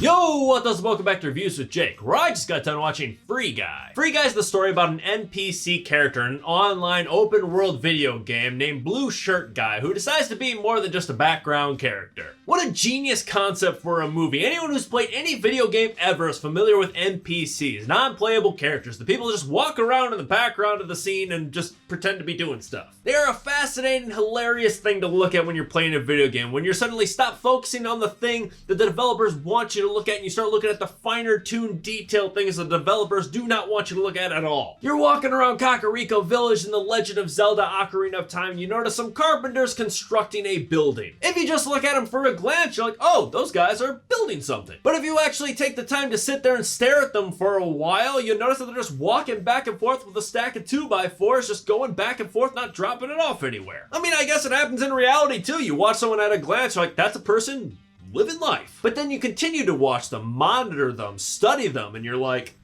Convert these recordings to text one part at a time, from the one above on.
Yo, what does? Welcome back to Reviews with Jake, where I just got done watching Free Guy. Free Guy is the story about an NPC character in an online open world video game named Blue Shirt Guy who decides to be more than just a background character. What a genius concept for a movie. Anyone who's played any video game ever is familiar with NPCs, non-playable characters, the people who just walk around in the background of the scene and just pretend to be doing stuff. They are a fascinating, hilarious thing to look at when you're playing a video game, when you're suddenly stop focusing on the thing that the developers want you to look at and you start looking at the finer tuned detailed things the developers do not want you to look at all. You're walking around Kakariko Village in the Legend of Zelda Ocarina of Time and you notice some carpenters constructing a building. If you just look at them for a glance, you're like, oh, those guys are building something. But if you actually take the time to sit there and stare at them for a while, you notice that they're just walking back and forth with a stack of 2x4s, just going back and forth, not dropping it off anywhere. I mean, I guess it happens in reality too. You watch someone at a glance, you're like, that's a person living life. But then you continue to watch them, monitor them, study them, and you're like,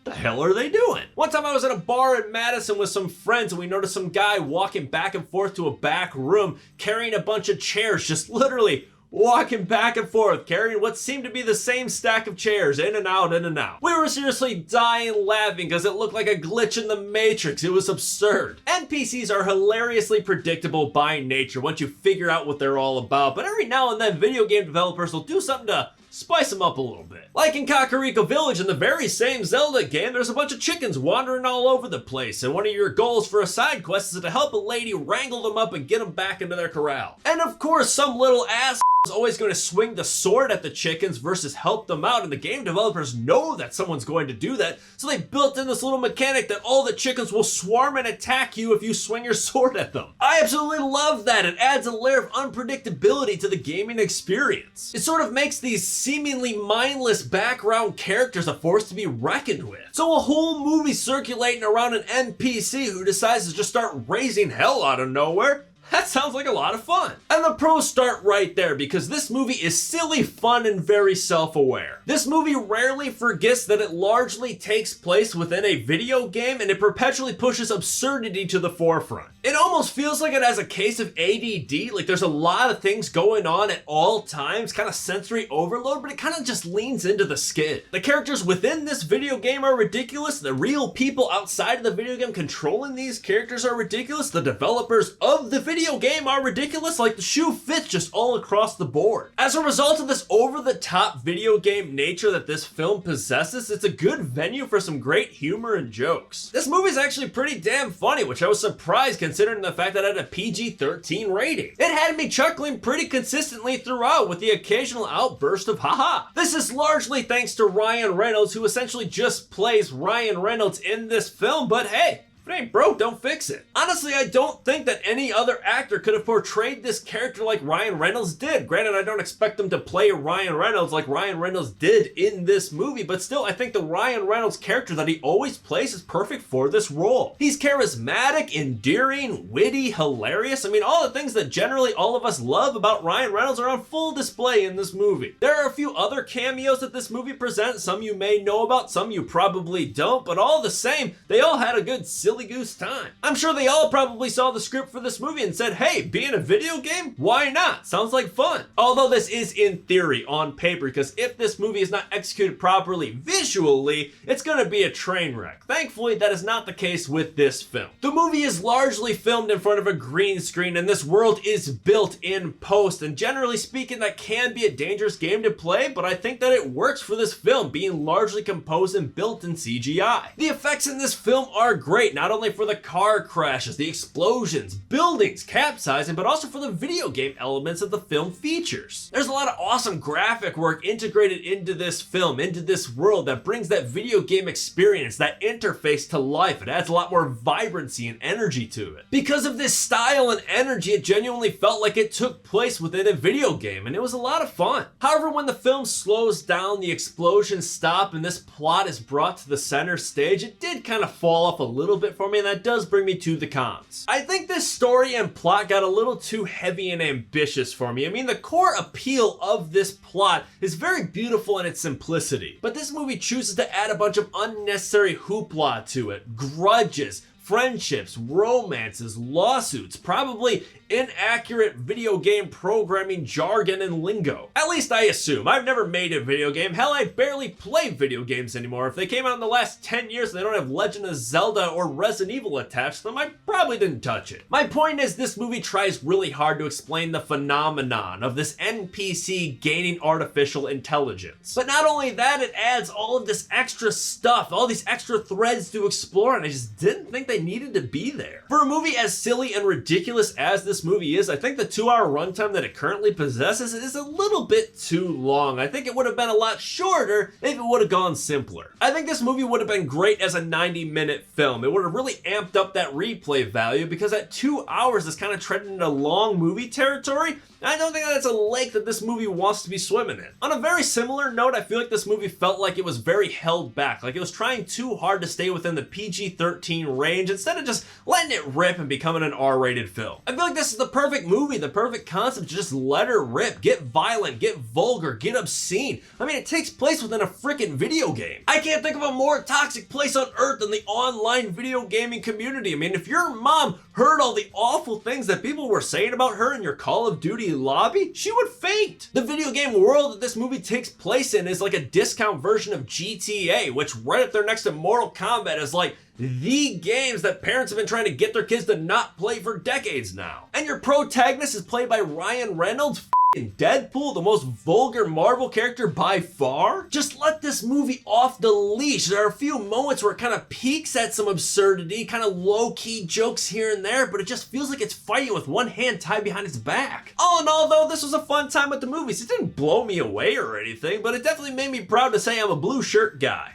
the hell are they doing? One time I was at a bar in Madison with some friends and we noticed some guy walking back and forth to a back room carrying a bunch of chairs, just literally walking back and forth, carrying what seemed to be the same stack of chairs, in and out, in and out. We were seriously dying laughing because it looked like a glitch in the Matrix. It was absurd. NPCs are hilariously predictable by nature once you figure out what they're all about, but every now and then video game developers will do something to spice them up a little bit. Like in Kakariko Village in the very same Zelda game, there's a bunch of chickens wandering all over the place, and one of your goals for a side quest is to help a lady wrangle them up and get them back into their corral. And of course, some little ass is always going to swing the sword at the chickens versus help them out, and the game developers know that someone's going to do that, so they built in this little mechanic that all the chickens will swarm and attack you if you swing your sword at them. I absolutely love that. It adds a layer of unpredictability to the gaming experience. It sort of makes these seemingly mindless background characters a force to be reckoned with. So a whole movie circulating around an NPC who decides to just start raising hell out of nowhere? That sounds like a lot of fun. And the pros start right there because this movie is silly, fun, and very self-aware. This movie rarely forgets that it largely takes place within a video game and it perpetually pushes absurdity to the forefront. It almost feels like it has a case of ADD, like there's a lot of things going on at all times, kind of sensory overload, but it kind of just leans into the skid. The characters within this video game are ridiculous. The real people outside of the video game controlling these characters are ridiculous. The developers of the video game are ridiculous, like the shoe fits just all across the board. As a result of this over-the-top video game nature that this film possesses, it's a good venue for some great humor and jokes. This movie is actually pretty damn funny, which I was surprised considering the fact that it had a PG-13 rating. It had me chuckling pretty consistently throughout with the occasional outburst of haha. This is largely thanks to Ryan Reynolds, who essentially just plays Ryan Reynolds in this film, but hey, if it ain't broke, don't fix it. Honestly, I don't think that any other actor could have portrayed this character like Ryan Reynolds did. Granted, I don't expect him to play Ryan Reynolds like Ryan Reynolds did in this movie, but still, I think the Ryan Reynolds character that he always plays is perfect for this role. He's charismatic, endearing, witty, hilarious. I mean, all the things that generally all of us love about Ryan Reynolds are on full display in this movie. There are a few other cameos that this movie presents, some you may know about, some you probably don't, but all the same, they all had a good silly goose time. I'm sure they all probably saw the script for this movie and said, hey, be in a video game? Why not? Sounds like fun. Although this is in theory on paper, because if this movie is not executed properly visually, it's gonna be a train wreck. Thankfully, that is not the case with this film. The movie is largely filmed in front of a green screen and this world is built in post, and generally speaking, that can be a dangerous game to play, but I think that it works for this film, being largely composed and built in CGI. The effects in this film are great, not only for the car crashes, the explosions, buildings capsizing, but also for the video game elements that the film features. There's a lot of awesome graphic work integrated into this film, into this world, that brings that video game experience, that interface to life. It adds a lot more vibrancy and energy to it. Because of this style and energy, it genuinely felt like it took place within a video game, and it was a lot of fun. However, when the film slows down, the explosions stop, and this plot is brought to the center stage, it did kind of fall off a little bit for me, and that does bring me to the cons. I think this story and plot got a little too heavy and ambitious for me. I mean, the core appeal of this plot is very beautiful in its simplicity, but this movie chooses to add a bunch of unnecessary hoopla to it, grudges, friendships, romances, lawsuits, probably inaccurate video game programming jargon and lingo. At least I assume. I've never made a video game. Hell, I barely play video games anymore. If they came out in the last 10 years and they don't have Legend of Zelda or Resident Evil attached to them, I probably didn't touch it. My point is, this movie tries really hard to explain the phenomenon of this NPC gaining artificial intelligence. But not only that, it adds all of this extra stuff, all these extra threads to explore, and I just didn't think they needed to be there. For a movie as silly and ridiculous as this movie is, I think the 2-hour runtime that it currently possesses is a little bit too long. I think it would have been a lot shorter if it would have gone simpler. I think this movie would have been great as a 90-minute film. It would have really amped up that replay value, because at 2 hours it's kind of treading into long movie territory. I don't think that's a lake that this movie wants to be swimming in. On a very similar note, I feel like this movie felt like it was very held back, like it was trying too hard to stay within the PG-13 range instead of just letting it rip and becoming an R-rated film. I feel like this is the perfect movie, the perfect concept to just let her rip, get violent, get vulgar, get obscene. I mean, it takes place within a freaking video game. I can't think of a more toxic place on earth than the online video gaming community. I mean, if your mom heard all the awful things that people were saying about her in your Call of Duty lobby, she would faint. The video game world that this movie takes place in is like a discount version of GTA, which right up there next to Mortal Kombat is like the games that parents have been trying to get their kids to not play for decades now. And your protagonist is played by Ryan Reynolds, Deadpool, the most vulgar Marvel character by far. Just let this movie off the leash. There are a few moments where it kind of peaks at some absurdity, kind of low-key jokes here and there, but it just feels like it's fighting with one hand tied behind its back. All in all, though, this was a fun time at the movies. It didn't blow me away or anything, but it definitely made me proud to say I'm a blue shirt guy.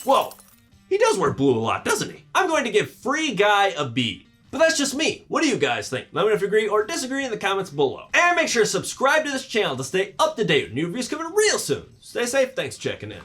Whoa, he does wear blue a lot, doesn't he? I'm going to give Free Guy a B. But that's just me. What do you guys think? Let me know if you agree or disagree in the comments below. And make sure to subscribe to this channel to stay up to date with new reviews coming real soon. Stay safe, thanks for checking in.